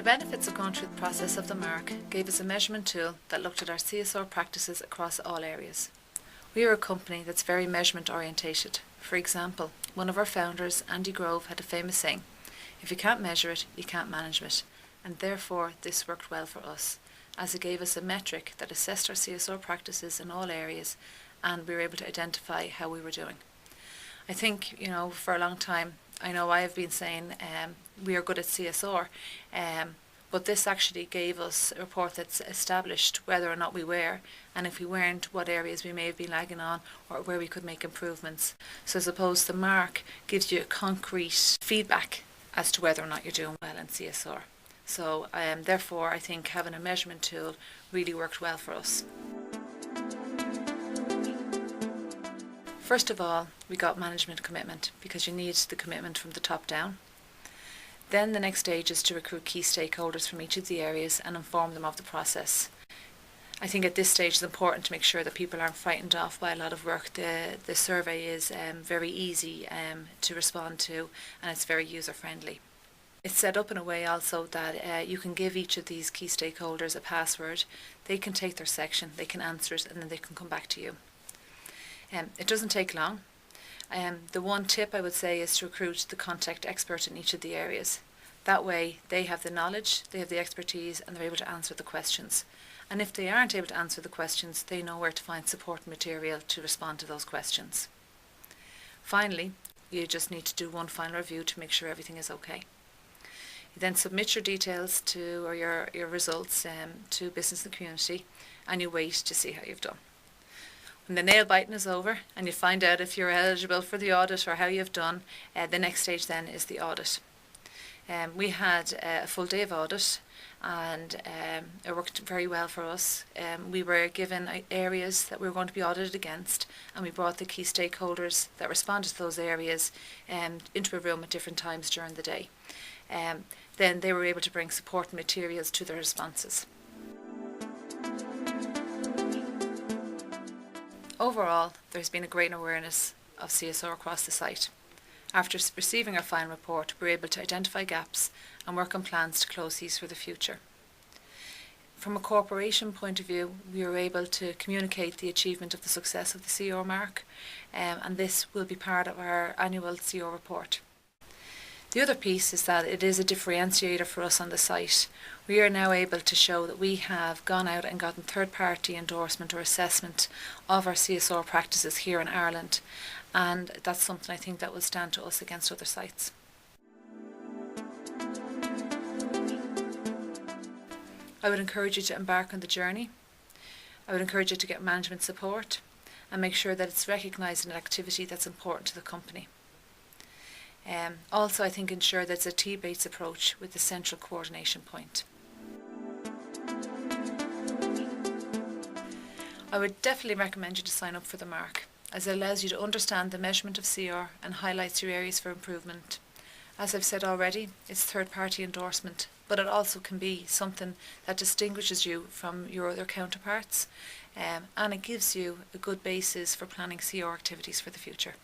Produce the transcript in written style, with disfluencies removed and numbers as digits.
benefits of going through the process of the Mark gave us a measurement tool that looked at our CSR practices across all areas. We are a company that's very measurement orientated. For example, one of our founders, Andy Grove, had a famous saying, "If you can't measure it, you can't manage it," and therefore this worked well for us, as it gave us a metric that assessed our CSR practices in all areas, and we were able to identify how we were doing. I think, for a long time, I know I have been saying we are good at CSR, but this actually gave us a report that's established whether or not we were, and if we weren't, what areas we may have been lagging on or where we could make improvements. So I suppose the Mark gives you concrete feedback as to whether or not you're doing well in CSR. So therefore, I think having a measurement tool really worked well for us. First of all, we got management commitment, because you need the commitment from the top down. Then the next stage is to recruit key stakeholders from each of the areas and inform them of the process. I think at this stage it's important to make sure that people aren't frightened off by a lot of work. The survey is very easy to respond to, and it's very user friendly. It's set up in a way also that you can give each of these key stakeholders a password. They can take their section, they can answer it, and then they can come back to you. It doesn't take long. The one tip I would say is to recruit the contact expert in each of the areas. That way they have the knowledge, they have the expertise, and they're able to answer the questions. And if they aren't able to answer the questions, they know where to find support material to respond to those questions. Finally, you just need to do one final review to make sure everything is okay. You then submit your details or your results to Business and Community, and you wait to see how you've done. When the nail biting is over and you find out if you're eligible for the audit or how you've done, the next stage then is the audit. We had a full day of audit, and it worked very well for us. We were given areas that we were going to be audited against, and we brought the key stakeholders that responded to those areas into a room at different times during the day. Then they were able to bring support materials to their responses. Overall, there's been a great awareness of CSR across the site. After receiving our final report, we were able to identify gaps and work on plans to close these for the future. From a corporation point of view, we were able to communicate the achievement of the success of the CSR Mark, and this will be part of our annual CSR report. The other piece is that it is a differentiator for us on the site. We are now able to show that we have gone out and gotten third-party endorsement or assessment of our CSR practices here in Ireland, and that's something I think that will stand to us against other sites. I would encourage you to embark on the journey. I would encourage you to get management support and make sure that it's recognised as an activity that's important to the company. Also, I think ensure that it's a team-based approach with a central coordination point. I would definitely recommend you to sign up for the Mark, as it allows you to understand the measurement of CR and highlights your areas for improvement. As I've said already, it's third-party endorsement, but it also can be something that distinguishes you from your other counterparts, and it gives you a good basis for planning CR activities for the future.